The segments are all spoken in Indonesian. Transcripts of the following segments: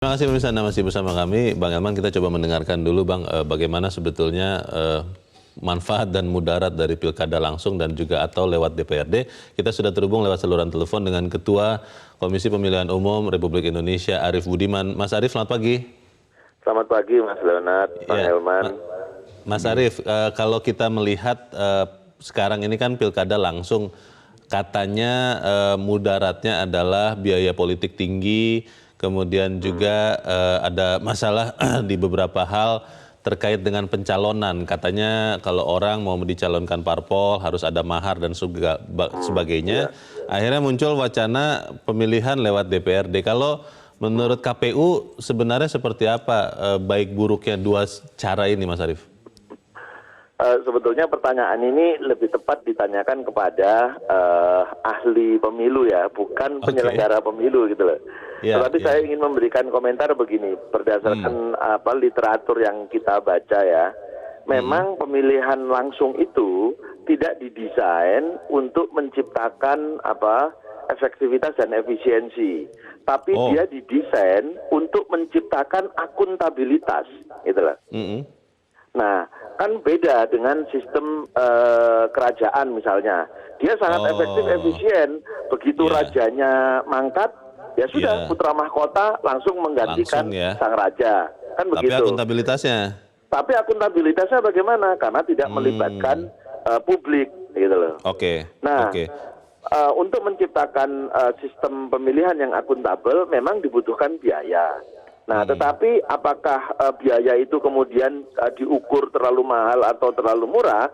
Terima kasih pemirsa, Anda masih bersama kami. Bang Elman, kita coba mendengarkan dulu Bang, bagaimana sebetulnya manfaat dan mudarat dari pilkada langsung dan juga atau lewat DPRD. Kita sudah terhubung lewat saluran telepon dengan Ketua Komisi Pemilihan Umum Republik Indonesia, Arief Budiman. Mas Arief, selamat pagi. Selamat pagi Mas Leonard, Bang Elman. Mas Arief, kalau kita melihat sekarang ini kan pilkada langsung, katanya mudaratnya adalah biaya politik tinggi, kemudian juga ada masalah di beberapa hal terkait dengan pencalonan. Katanya kalau orang mau dicalonkan parpol harus ada mahar dan sebagainya. Akhirnya muncul wacana pemilihan lewat DPRD. Kalau menurut KPU sebenarnya seperti apa baik buruknya dua cara ini, Mas Arief? Sebetulnya pertanyaan ini lebih tepat ditanyakan kepada ahli pemilu ya, bukan penyelenggara pemilu gitu loh. Tetapi saya ingin memberikan komentar begini, berdasarkan literatur yang kita baca ya, memang pemilihan langsung itu tidak didesain untuk menciptakan efektivitas dan efisiensi, tapi dia didesain untuk menciptakan akuntabilitas, gitu loh. Nah, kan beda dengan sistem kerajaan misalnya. Dia sangat efektif, efisien. Begitu rajanya mangkat, ya sudah putra mahkota langsung menggantikan sang raja. Kan begitu. Tapi akuntabilitasnya bagaimana? Karena tidak melibatkan publik, gitu loh. Nah, untuk menciptakan sistem pemilihan yang akuntabel memang dibutuhkan biaya. Nah, tetapi apakah biaya itu kemudian diukur terlalu mahal atau terlalu murah?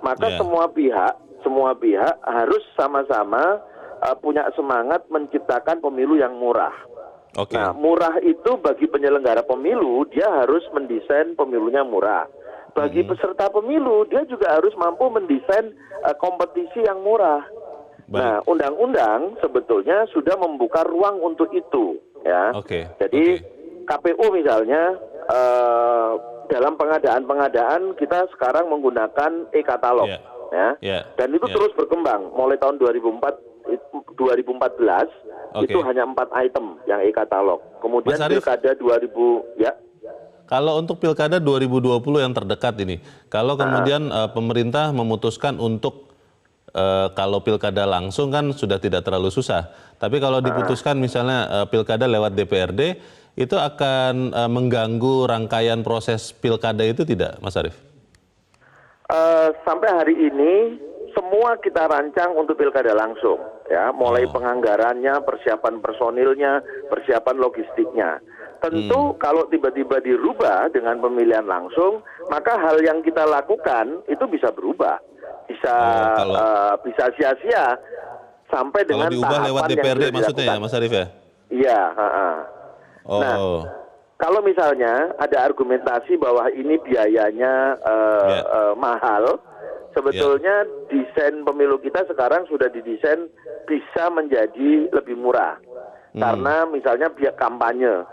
Maka semua pihak harus sama-sama punya semangat menciptakan pemilu yang murah. Nah, murah itu bagi penyelenggara pemilu, dia harus mendesain pemilunya murah. Bagi peserta pemilu, dia juga harus mampu mendesain kompetisi yang murah. Nah, undang-undang sebetulnya sudah membuka ruang untuk itu, ya. Jadi KPU misalnya dalam pengadaan kita sekarang menggunakan e-katalog, dan itu terus berkembang. Mulai tahun 2014 itu hanya 4 item yang e-katalog. Kemudian pilkada 2000 Kalau untuk pilkada 2020 yang terdekat ini, kalau kemudian pemerintah memutuskan untuk kalau pilkada langsung kan sudah tidak terlalu susah. Tapi kalau diputuskan misalnya pilkada lewat DPRD, itu akan mengganggu rangkaian proses pilkada itu tidak, Mas Arief? Sampai hari ini semua kita rancang untuk pilkada langsung, ya, mulai penganggarannya, persiapan personilnya, persiapan logistiknya. Tentu kalau tiba-tiba dirubah dengan pemilihan langsung, maka hal yang kita lakukan itu bisa berubah, bisa sia-sia sampai dengan kalau diubah lewat DPRD maksudnya ya, Mas Arief ya? Iya. Nah, kalau misalnya ada argumentasi bahwa ini biayanya mahal, sebetulnya desain pemilu kita sekarang sudah didesain bisa menjadi lebih murah. Karena misalnya biaya kampanye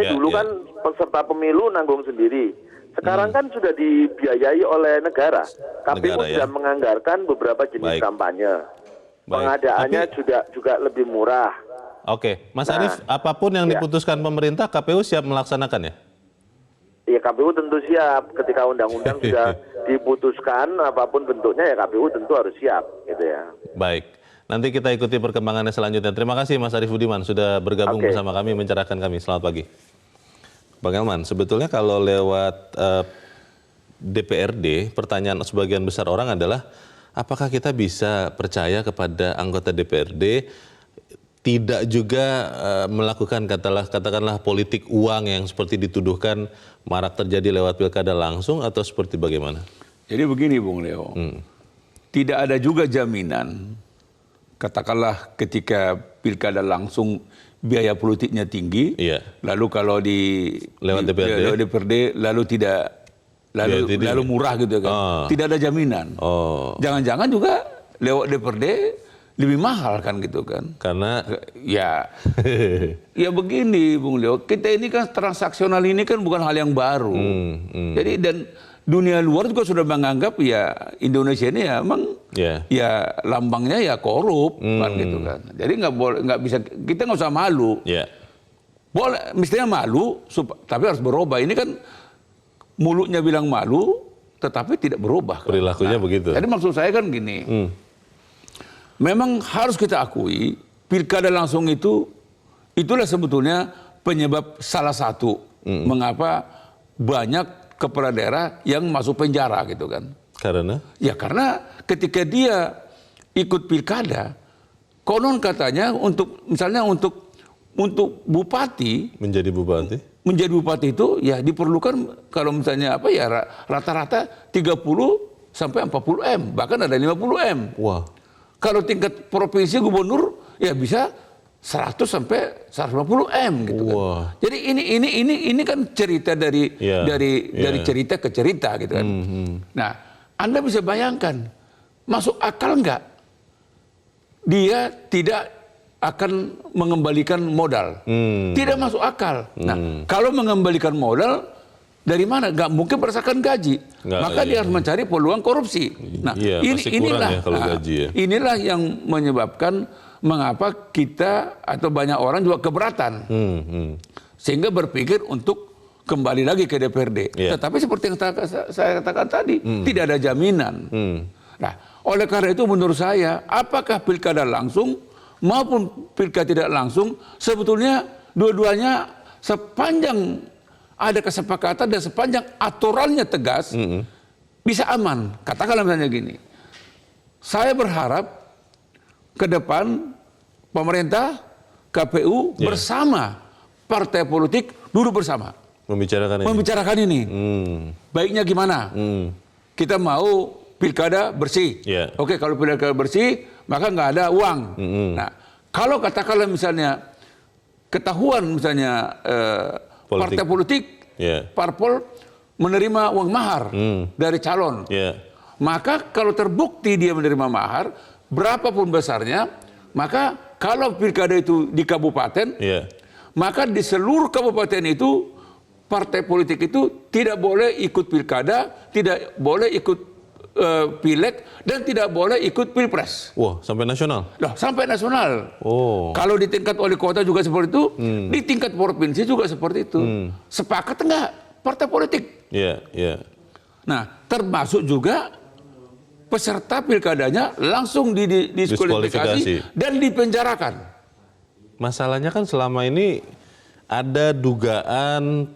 dulu kan peserta pemilu nanggung sendiri. Sekarang kan sudah dibiayai oleh negara. KPU sudah menganggarkan beberapa jenis kampanye. Pengadaannya juga lebih murah. Mas Arief, apapun yang diputuskan pemerintah, KPU siap melaksanakan ya? Ya, KPU tentu siap. Ketika undang-undang sudah diputuskan, apapun bentuknya ya KPU tentu harus siap, gitu ya. Baik, nanti kita ikuti perkembangannya selanjutnya. Terima kasih Mas Arief Budiman sudah bergabung bersama kami, mencerahkan kami. Selamat pagi. Bang Elman, sebetulnya kalau lewat DPRD, pertanyaan sebagian besar orang adalah, apakah kita bisa percaya kepada anggota DPRD tidak juga melakukan katakanlah politik uang yang seperti dituduhkan marak terjadi lewat pilkada langsung, atau seperti bagaimana? Jadi begini Bung Leo, tidak ada juga jaminan, katakanlah ketika pilkada langsung biaya politiknya tinggi, lalu kalau lewat DPRD lalu tidak lalu murah gitu kan, tidak ada jaminan. Jangan-jangan juga lewat DPRD lebih mahal kan gitu kan? Karena ya begini Bung Leo, kita ini kan transaksional ini kan bukan hal yang baru. Jadi dan dunia luar juga sudah menganggap ya Indonesia ini ya emang ya lambangnya ya korup kan gitu kan. Jadi nggak bisa, kita nggak usah malu. Boleh, mestinya malu, tapi harus berubah. Ini kan mulutnya bilang malu, tetapi tidak berubah. Perilakunya begitu. Jadi maksud saya kan gini, memang harus kita akui, pilkada langsung itulah sebetulnya penyebab salah satu mengapa banyak kepala daerah yang masuk penjara gitu kan. Karena? Ya karena ketika dia ikut pilkada, konon katanya misalnya untuk bupati menjadi bupati itu ya diperlukan kalau misalnya rata-rata 30 sampai 40 M, bahkan ada 50 M. Wah. Kalau tingkat provinsi gubernur ya bisa 100 sampai 150 M gitu kan. Wah. Jadi ini kan cerita dari cerita ke cerita gitu kan. Nah, Anda bisa bayangkan masuk akal nggak dia tidak akan mengembalikan modal. Tidak masuk akal. Nah, kalau mengembalikan modal, dari mana? Nggak mungkin berdasarkan gaji. Maka dia harus mencari peluang korupsi. Nah, inilah yang menyebabkan mengapa kita atau banyak orang juga keberatan. Sehingga berpikir untuk kembali lagi ke DPRD. Tetapi seperti yang saya katakan tadi, tidak ada jaminan. Nah, oleh karena itu menurut saya, apakah pilkada langsung maupun pilkada tidak langsung, sebetulnya dua-duanya sepanjang ada kesepakatan dan sepanjang aturannya tegas, bisa aman. Katakanlah misalnya gini, saya berharap ke depan pemerintah, KPU bersama partai politik duduk bersama. Membicarakan ini. Baiknya gimana? Kita mau pilkada bersih. Oke, kalau pilkada bersih, maka nggak ada uang. Nah, kalau katakanlah misalnya ketahuan misalnya partai politik, parpol menerima uang mahar dari calon, maka kalau terbukti dia menerima mahar, berapapun besarnya, maka kalau pilkada itu di kabupaten, maka di seluruh kabupaten itu partai politik itu tidak boleh ikut pilkada, tidak boleh ikut pileg, dan tidak boleh ikut pilpres. Wah, sampai nasional? Loh, sampai nasional. Oh. Kalau di tingkat wali kota juga seperti itu, di tingkat provinsi juga seperti itu. Sepakat enggak partai politik? Iya. Nah, termasuk juga peserta pilkadanya langsung didiskualifikasi dan dipenjarakan. Masalahnya kan selama ini ada dugaan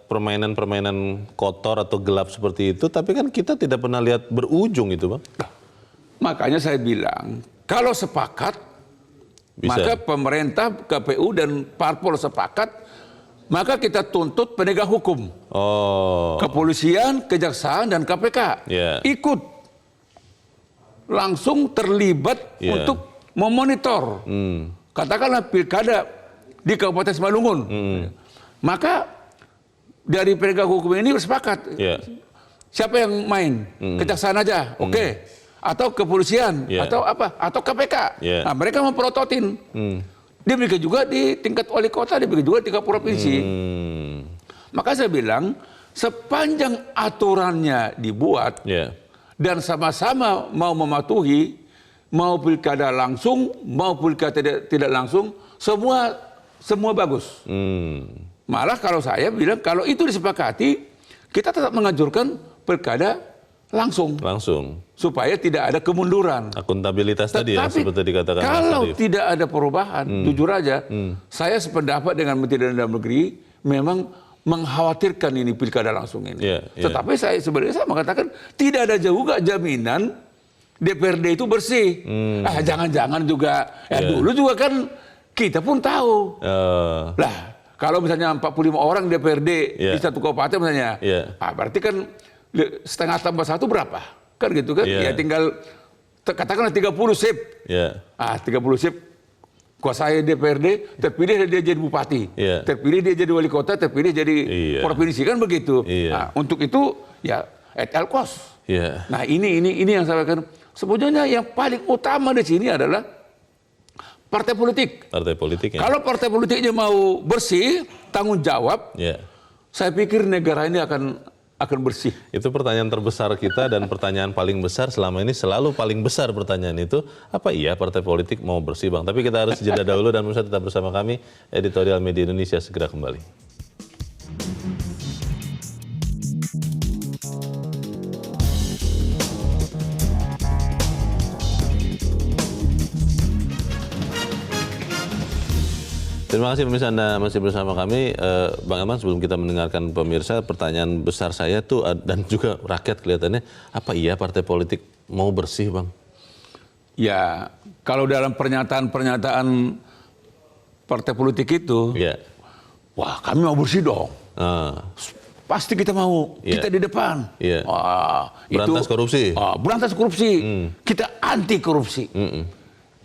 permainan-permainan kotor atau gelap seperti itu, tapi kan kita tidak pernah lihat berujung itu, Bang. Nah, makanya saya bilang, kalau sepakat, maka pemerintah, KPU, dan parpol sepakat, maka kita tuntut penegak hukum. Kepolisian, Kejaksaan, dan KPK. Ikut. Langsung terlibat untuk memonitor. Katakanlah pilkada di Kabupaten Simalungun. Maka dari penegak hukum ini bersepakat. Siapa yang main? Kejaksaan aja, oke. Atau kepolisian, atau apa? Atau KPK. Nah, mereka memprototin. Demikian juga di tingkat wali kota, demikian juga di tingkat provinsi. Maka saya bilang, sepanjang aturannya dibuat dan sama-sama mau mematuhi, mau pilkada langsung, mau pilkada tidak langsung, semua bagus. Malah kalau saya bilang, kalau itu disepakati, kita tetap menganjurkan pilkada langsung. Supaya tidak ada kemunduran. Akuntabilitas tadi ya, seperti dikatakan. Kalau tidak ada perubahan, jujur aja, saya sependapat dengan Menteri Dalam Negeri, memang mengkhawatirkan ini pilkada langsung ini. Tetapi sebenarnya saya mengatakan, tidak ada juga jaminan DPRD itu bersih. Jangan-jangan juga, dulu juga kan kita pun tahu. Lah, kalau misalnya 45 orang DPRD di satu kabupaten misalnya, berarti kan setengah tambah satu berapa? Kan gitu kan? Ya tinggal katakanlah 30 sip. 30 sip kuasai DPRD, terpilih dia jadi bupati, terpilih dia jadi wali kota, terpilih jadi provinsi, kan begitu. Nah, untuk itu ya at all cost. Nah, ini yang saya katakan. Sebetulnya yang paling utama di sini adalah partai politik. Kalau partai politiknya mau bersih, tanggung jawab, saya pikir negara ini akan akan bersih? Itu pertanyaan terbesar kita dan pertanyaan paling besar selama ini, selalu paling besar pertanyaan itu, apa iya partai politik mau bersih, Bang? Tapi kita harus jeda dahulu dan pemirsa tetap bersama kami, Editorial Media Indonesia segera kembali. Terima kasih pemirsa, Anda masih bersama kami. Bang Elman, sebelum kita mendengarkan pemirsa, pertanyaan besar saya tuh dan juga rakyat kelihatannya, apa iya partai politik mau bersih, Bang? Ya, kalau dalam pernyataan-pernyataan partai politik itu, wah kami mau bersih dong. Pasti kita mau, kita di depan. Wah, berantas korupsi. Berantas korupsi, kita anti korupsi.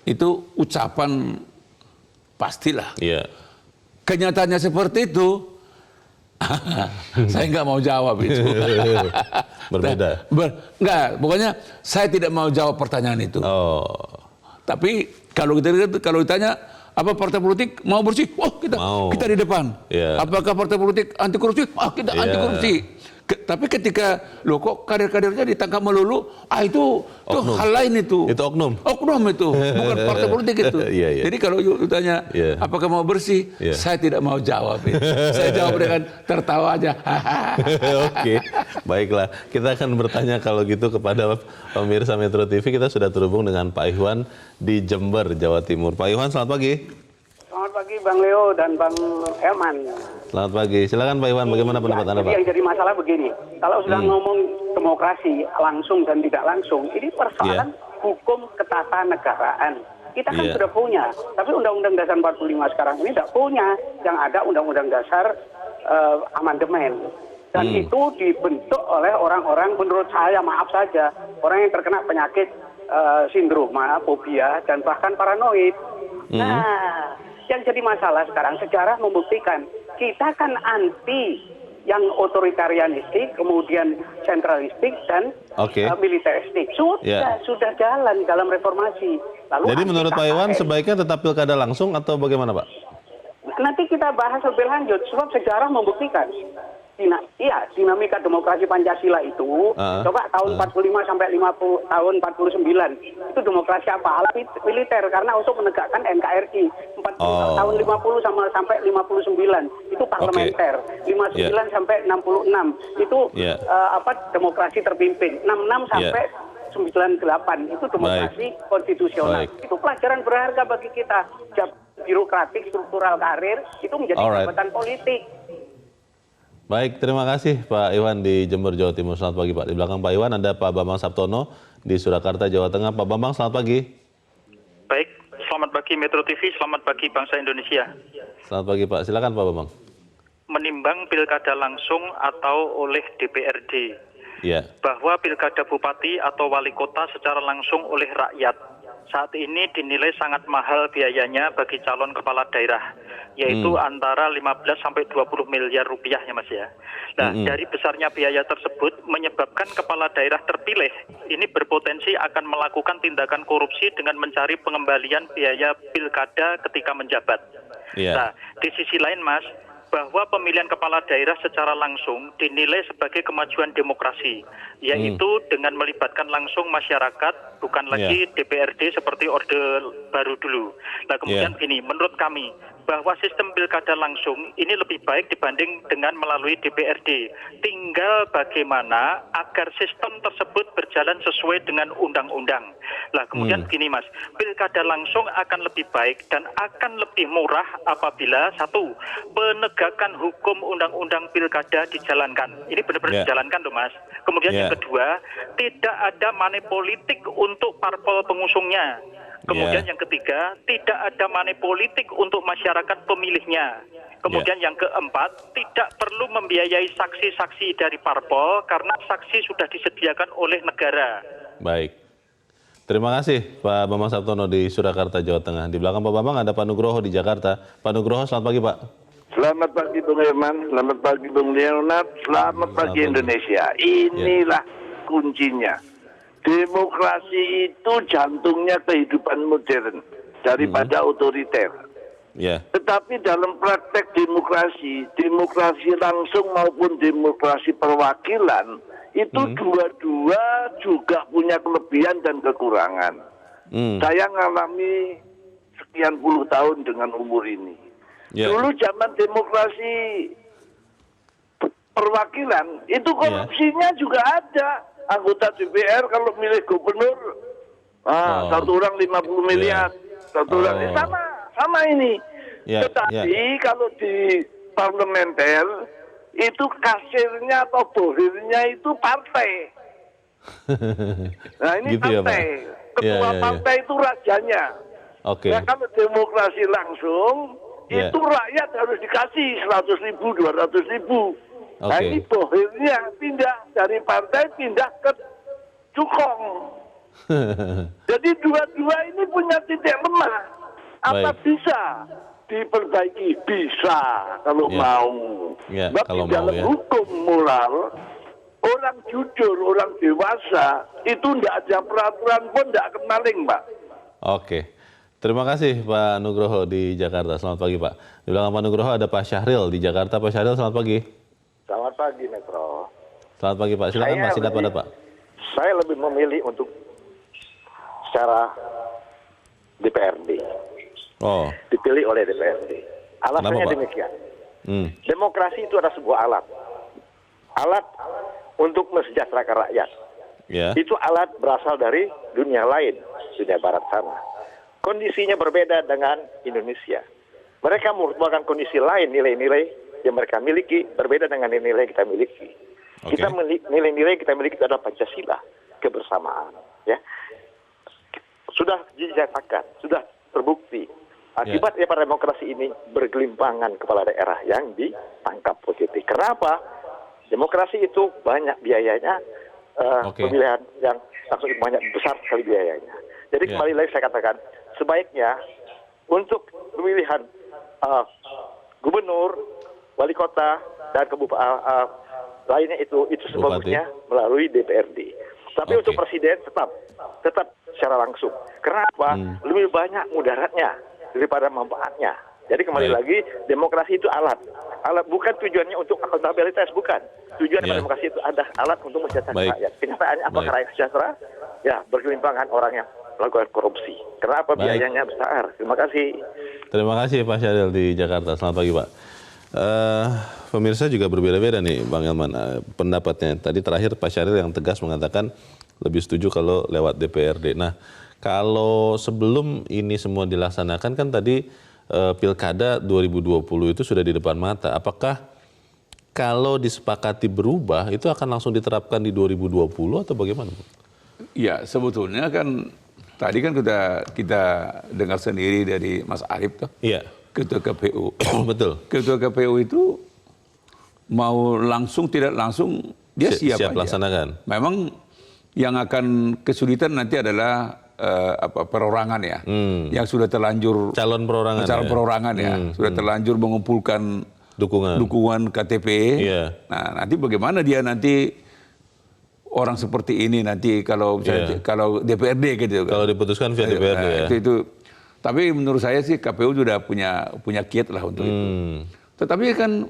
Itu ucapan pastilah. Kenyataannya seperti itu, saya nggak mau jawab itu. Berbeda? Nggak, pokoknya saya tidak mau jawab pertanyaan itu. Tapi kalau ditanya, apa partai politik mau bersih? Oh, kita di depan. Apakah partai politik anti korupsi? Kita anti korupsi. Tapi ketika lo kok kader-kadernya ditangkap melulu, itu hal lain itu. Itu oknum. Oknum itu, bukan partai politik itu. Jadi kalau ditanya apakah mau bersih, saya tidak mau jawab itu. Saya jawab dengan tertawa aja. Oke, baiklah. Kita akan bertanya kalau gitu kepada pemirsa Metro TV. Kita sudah terhubung dengan Pak Iwan di Jember, Jawa Timur. Pak Iwan, selamat pagi. Selamat pagi Bang Leo dan Bang Elman. Selamat pagi. Silakan Pak Iwan, bagaimana pendapat Anda, Pak? Yang jadi masalah begini, kalau sudah ngomong demokrasi langsung dan tidak langsung, ini persoalan hukum ketatanegaraan. Kita kan sudah punya, tapi Undang-Undang Dasar 45 sekarang ini tidak punya. Yang ada Undang-Undang Dasar amandemen. Dan itu dibentuk oleh orang-orang, menurut saya, maaf saja, orang yang terkena penyakit sindroma, fobia, dan bahkan paranoid. Nah, yang jadi masalah sekarang, sejarah membuktikan kita kan anti yang otoritarianistik, kemudian sentralistik dan militeristik. Sudah jalan dalam reformasi. Lalu jadi menurut Pak Iwan sebaiknya tetap pilkada langsung atau bagaimana, Pak? Nanti kita bahas lebih lanjut, sebab sejarah membuktikan. Dinamika demokrasi Pancasila itu, coba tahun 45 sampai 50, tahun 49, itu demokrasi apa? Ala militer, karena untuk menegakkan NKRI. Tahun 50 sampai 59, itu parlementer. 59 sampai 66, itu demokrasi terpimpin. 66 sampai 98, itu demokrasi konstitusional. Itu pelajaran berharga bagi kita. Birokratik, struktural karir, itu menjadi jabatan politik. Baik, terima kasih Pak Iwan di Jember, Jawa Timur. Selamat pagi Pak. Di belakang Pak Iwan ada Pak Bambang Saptono di Surakarta, Jawa Tengah. Pak Bambang, selamat pagi. Baik, selamat pagi Metro TV, selamat pagi bangsa Indonesia. Selamat pagi Pak, silakan Pak Bambang. Menimbang pilkada langsung atau oleh DPRD, bahwa pilkada bupati atau wali kota secara langsung oleh rakyat, saat ini dinilai sangat mahal biayanya bagi calon kepala daerah, yaitu antara 15 sampai 20 miliar rupiah ya Mas ya. Nah, dari besarnya biaya tersebut menyebabkan kepala daerah terpilih ini berpotensi akan melakukan tindakan korupsi dengan mencari pengembalian biaya pilkada ketika menjabat. Nah, di sisi lain Mas, bahwa pemilihan kepala daerah secara langsung dinilai sebagai kemajuan demokrasi, yaitu dengan melibatkan langsung masyarakat, bukan lagi DPRD seperti Orde Baru dulu. Nah kemudian begini, menurut kami, bahwa sistem pilkada langsung ini lebih baik dibanding dengan melalui DPRD. Tinggal bagaimana agar sistem tersebut berjalan sesuai dengan undang-undang. Nah kemudian begini Mas, pilkada langsung akan lebih baik dan akan lebih murah apabila satu, penegakan hukum undang-undang pilkada dijalankan. Ini benar-benar dijalankan loh Mas. Kemudian yang kedua, tidak ada money politik untuk parpol pengusungnya. Kemudian yang ketiga, tidak ada money politik untuk masyarakat pemilihnya. Kemudian yang keempat, tidak perlu membiayai saksi-saksi dari parpol karena saksi sudah disediakan oleh negara. Baik. Terima kasih Pak Bambang Saptono di Surakarta, Jawa Tengah. Di belakang Pak Bambang ada Pak Nugroho di Jakarta. Pak Nugroho, selamat pagi Pak. Selamat pagi Bung Herman, selamat pagi Bung Leonard, selamat pagi Indonesia. Inilah kuncinya. Demokrasi itu jantungnya kehidupan modern daripada otoriter. Tetapi dalam praktek demokrasi langsung maupun demokrasi perwakilan, itu dua-dua juga punya kelebihan dan kekurangan. Saya ngalami sekian puluh tahun dengan umur ini. Dulu zaman demokrasi perwakilan, itu korupsinya juga ada. Anggota DPR kalau milih gubernur, satu orang 50 miliar, satu orang sama ini. Tetapi kalau di parlementer itu kasirnya atau bohirnya itu partai. Nah ini gitu partai, ketua partai itu rajanya. Nah kalau demokrasi langsung itu rakyat harus dikasih 100.000, 200.000. Nah ini bohirnya pindah dari partai pindah ke cukong. Jadi dua-dua ini punya titik lemah. Apa bisa diperbaiki? Bisa kalau mau. Tapi dalam hukum moral, orang jujur, orang dewasa itu tidak ada peraturan pun tidak akan maling, Pak. Terima kasih Pak Nugroho di Jakarta. Selamat pagi Pak. Di belakang Pak Nugroho ada Pak Syahril di Jakarta. Pak Syahril, selamat pagi. Selamat pagi, Metro. Selamat pagi Pak. Silakan Pak, singkat padat Pak. Saya lebih memilih untuk secara DPRD. Dipilih oleh DPRD. Alasannya demikian. Demokrasi itu adalah sebuah alat. Alat untuk mensejahterakan rakyat. Itu alat berasal dari dunia lain, dunia barat sana. Kondisinya berbeda dengan Indonesia. Mereka merupakan kondisi lain, nilai-nilai yang mereka miliki berbeda dengan nilai-nilai kita miliki. Kita nilai-nilai kita miliki itu adalah Pancasila, kebersamaan. Ya, sudah dinyatakan, sudah terbukti. Akibatnya pada demokrasi ini bergelimpangan kepala daerah yang ditangkap positif. Kenapa? Demokrasi itu banyak biayanya, pemilihan yang banyak besar sekali biayanya. Jadi kembali lagi saya katakan, sebaiknya untuk pemilihan gubernur, wali kota dan lainnya itu sebabnya melalui DPRD. Tapi untuk presiden tetap secara langsung. Kenapa? Lebih banyak mudaratnya daripada manfaatnya. Jadi kembali lagi, demokrasi itu alat. Alat bukan tujuannya untuk akuntabilitas, bukan. Tujuan demokrasi itu ada alat untuk mensejahterakan rakyat. Kenyataannya apakah rakyat sejahtera? Ya, bergelimpangan orang yang melakukan korupsi. Kenapa biayanya besar? Terima kasih. Terima kasih Pak Syahril di Jakarta. Selamat pagi Pak. Pemirsa juga berbeda-beda nih Bang Elman pendapatnya. Tadi terakhir Pak Syahril yang tegas mengatakan lebih setuju kalau lewat DPRD. Nah, kalau sebelum ini semua dilaksanakan kan tadi Pilkada 2020 itu sudah di depan mata. Apakah kalau disepakati berubah itu akan langsung diterapkan di 2020 atau bagaimana? Ya, sebetulnya kan tadi kan kita dengar sendiri dari Mas Arief tuh. Ketua KPU. Betul. Ketua KPU itu mau langsung tidak langsung dia siap laksanakan. Memang yang akan kesulitan nanti adalah perorangan ya. Yang sudah terlanjur calon perorangan ya. Sudah terlanjur mengumpulkan dukungan KTP. Nah, nanti bagaimana dia nanti orang seperti ini nanti kalau DPRD gitu. Kalau diputuskan via DPRD itu. Tapi menurut saya sih KPU sudah punya kiat lah untuk itu. Tetapi kan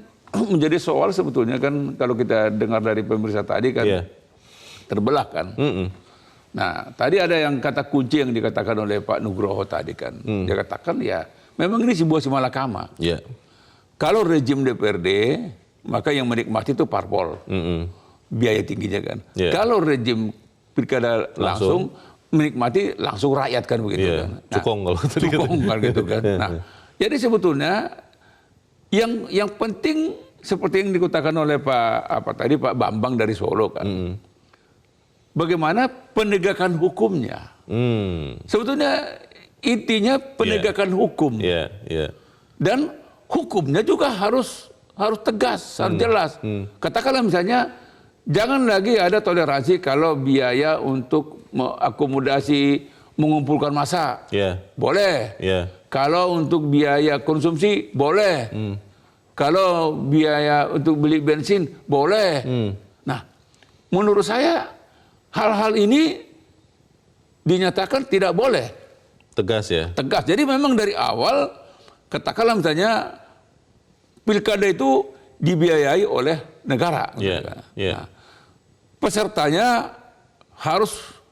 menjadi soal sebetulnya kan kalau kita dengar dari pemirsa tadi kan terbelah kan. Nah tadi ada yang kata kunci yang dikatakan oleh Pak Nugroho tadi kan. Dia katakan ya memang ini sebuah simalakama. Kalau rejim DPRD maka yang menikmati itu parpol. Biaya tingginya kan. Kalau rejim pilkada langsung menikmati langsung rakyat kan begitu kan. Nah, cukong kan gitu kan. Nah, jadi sebetulnya yang penting seperti yang dikatakan oleh Pak Bambang dari Solo kan. Bagaimana penegakan hukumnya? Sebetulnya intinya penegakan hukum. Dan hukumnya juga harus tegas, harus jelas. Katakanlah misalnya jangan lagi ada toleransi kalau biaya untuk mengakomodasi mengumpulkan massa. Boleh. Kalau untuk biaya konsumsi boleh. Kalau biaya untuk beli bensin boleh. Nah, menurut saya hal-hal ini dinyatakan tidak boleh. Tegas ya. Tegas. Jadi memang dari awal katakanlah misalnya pilkada itu dibiayai oleh negara. Nah, pesertanya harus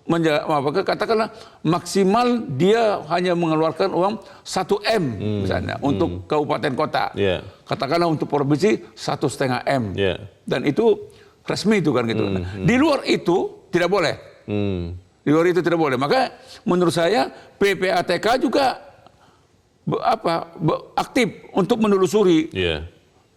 katakanlah maksimal dia hanya mengeluarkan uang 1 M misalnya untuk kabupaten kota. Katakanlah untuk provinsi 1,5 M. Dan itu resmi itu kan gitu. Di luar itu tidak boleh. Di luar itu tidak boleh. Maka menurut saya PPATK juga aktif untuk menelusuri.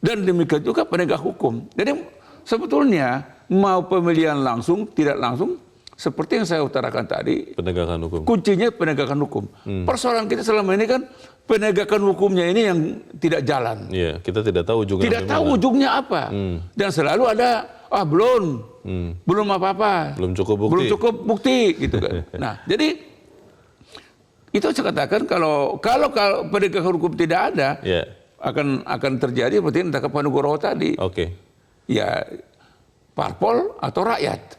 Dan demikian juga penegak hukum. Jadi sebetulnya mau pemilihan langsung, tidak langsung, seperti yang saya utarakan tadi, penegakan hukum. Kuncinya penegakan hukum. Persoalan kita selama ini kan penegakan hukumnya ini yang tidak jalan. Kita tidak tahu ujungnya. Tidak tahu ujungnya apa. Dan selalu ada belum apa-apa. Belum cukup bukti. Belum cukup bukti gitu kan. Nah, jadi itu saya katakan kalau penegakan hukum tidak ada, akan terjadi seperti yang kata Pak Nugroho tadi. Ya parpol atau rakyat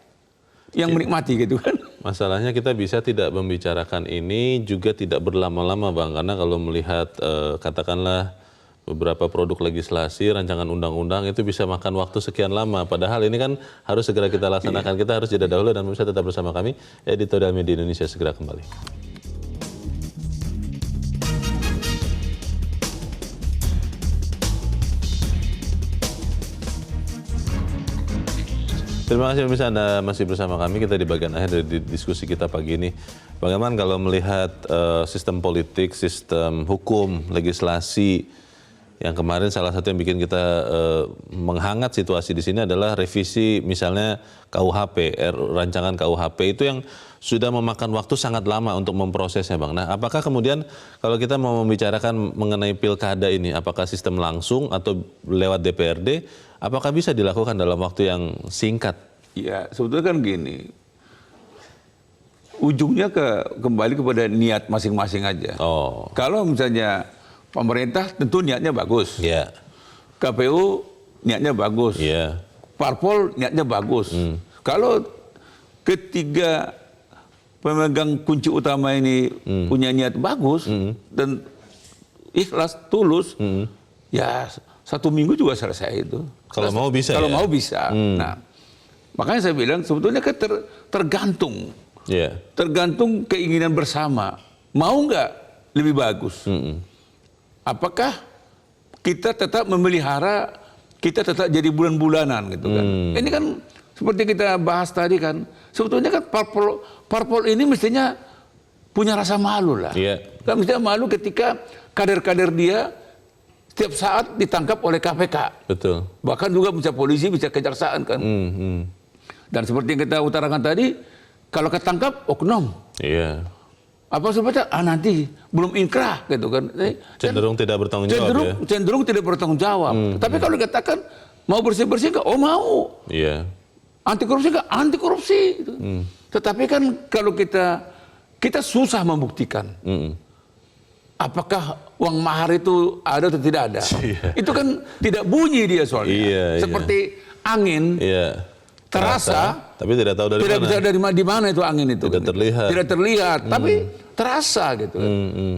yang menikmati gitu kan. Masalahnya kita bisa tidak membicarakan ini juga tidak berlama-lama Bang, karena kalau melihat katakanlah beberapa produk legislasi, rancangan undang-undang itu bisa makan waktu sekian lama. Padahal ini kan harus segera kita laksanakan. Kita harus jeda dahulu dan bisa tetap bersama kami. Editorial Media Indonesia segera kembali. Terima kasih pemirsa, Anda masih bersama kami. Kita di bagian akhir dari diskusi kita pagi ini. Bagaimana kalau melihat sistem politik, sistem hukum, legislasi yang kemarin salah satu yang bikin kita menghangat situasi di sini adalah revisi misalnya KUHP, rancangan KUHP itu yang sudah memakan waktu sangat lama untuk memprosesnya Bang. Nah, apakah kemudian kalau kita mau membicarakan mengenai pilkada ini, apakah sistem langsung atau lewat DPRD, apakah bisa dilakukan dalam waktu yang singkat? Ya, sebetulnya kan gini, ujungnya kembali kepada niat masing-masing aja. Kalau misalnya pemerintah tentu niatnya bagus, KPU niatnya bagus, parpol niatnya bagus. Kalau ketiga pemegang kunci utama ini punya niat bagus dan ikhlas, tulus, ya 1 minggu juga selesai itu. Kalau mau bisa. Kalau mau bisa. Nah, makanya saya bilang sebetulnya tergantung. Tergantung keinginan bersama. Mau nggak lebih bagus? Apakah kita tetap memelihara, kita tetap jadi bulan-bulanan gitu kan? Ini kan seperti kita bahas tadi kan, sebetulnya kan parpol ini mestinya punya rasa malu lah. Kan mestinya malu ketika kader-kader dia setiap saat ditangkap oleh KPK. Betul. Bahkan juga bisa polisi, bisa kejaksaan kan. Dan seperti yang kita utarakan tadi, kalau ketangkap oknum. Apa sebetulnya? Nanti belum inkrah gitu kan. Cenderung tidak bertanggung jawab. Cenderung tidak bertanggung jawab. Tapi kalau dikatakan mau bersih-bersih enggak? Mau. Anti korupsi enggak? Anti korupsi. Tetapi kan kalau kita susah membuktikan. Apakah uang mahar itu ada atau tidak ada? Itu kan tidak bunyi dia soalnya. Seperti angin terasa, tapi tidak tahu dari mana. Tidak bisa di mana itu angin itu. Tidak terlihat. Tidak terlihat, tapi terasa gitu.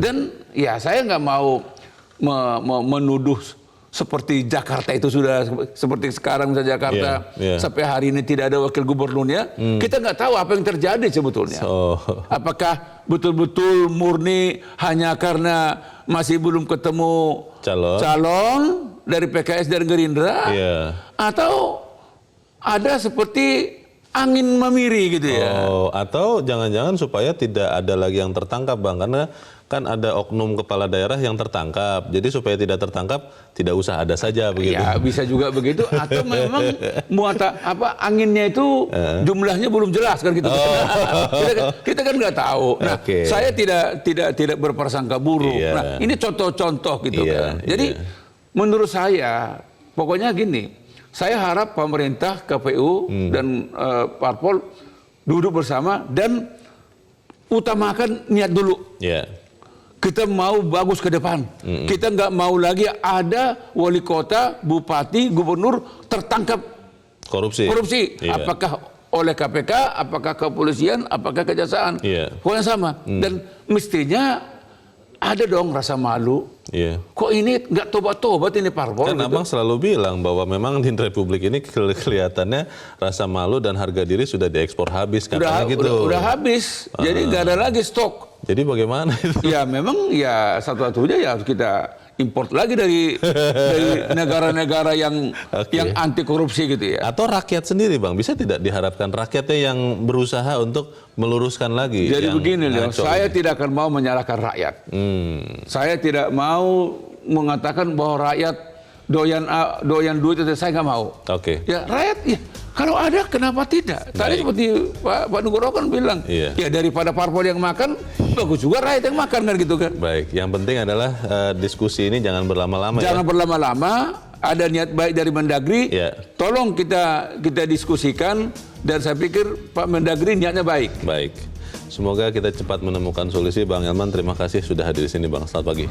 Dan ya saya nggak mau menuduh seperti Jakarta itu sudah seperti sekarang misalnya Jakarta sampai hari ini tidak ada wakil gubernurnya. Kita nggak tahu apa yang terjadi sebetulnya. Apakah betul-betul murni hanya karena masih belum ketemu calon dari PKS dan Gerindra, atau ada seperti angin memiri gitu ya? Atau jangan-jangan supaya tidak ada lagi yang tertangkap Bang, karena kan ada oknum kepala daerah yang tertangkap. Jadi supaya tidak tertangkap, tidak usah ada saja begitu. Ya bisa juga begitu. Atau memang anginnya itu jumlahnya belum jelas kan gitu. Kita kan nggak tahu. Nah, saya tidak berprasangka buruk. Nah, ini contoh-contoh gitu kan. Jadi menurut saya, pokoknya gini. Saya harap pemerintah, KPU dan parpol duduk bersama dan utamakan niat dulu. Kita mau bagus ke depan. Kita nggak mau lagi ada wali kota, bupati, gubernur tertangkap korupsi. Apakah oleh KPK, apakah kepolisian, apakah kejaksaan. Pokoknya sama. Dan mestinya ada dong rasa malu Iya. Kok ini nggak tobat-tobat ini parpol? Kan Abang selalu bilang bahwa memang di Republik ini kelihatannya rasa malu dan harga diri sudah diekspor habis katanya gitu. Udah habis, jadi nggak ada lagi stok. Jadi bagaimana itu? Ya memang ya satu-satunya ya harus kita import lagi dari negara-negara yang anti korupsi gitu ya. Atau rakyat sendiri Bang, bisa tidak diharapkan rakyatnya yang berusaha untuk meluruskan lagi? Jadi begini loh, saya tidak akan mau menyalahkan rakyat. Saya tidak mau mengatakan bahwa rakyat doyan duit itu saya nggak mau. Ya rakyat ya. Kalau ada, kenapa tidak? Tadi seperti Pak Nugroho kan bilang, ya daripada parpol yang makan, bagus juga rakyat yang makan kan gitu kan. Baik, yang penting adalah diskusi ini jangan berlama-lama. Jangan berlama-lama, ada niat baik dari Mendagri, tolong kita diskusikan, dan saya pikir Pak Mendagri niatnya baik. Baik, semoga kita cepat menemukan solusi. Bang Elman, terima kasih sudah hadir di sini Bang, selamat pagi.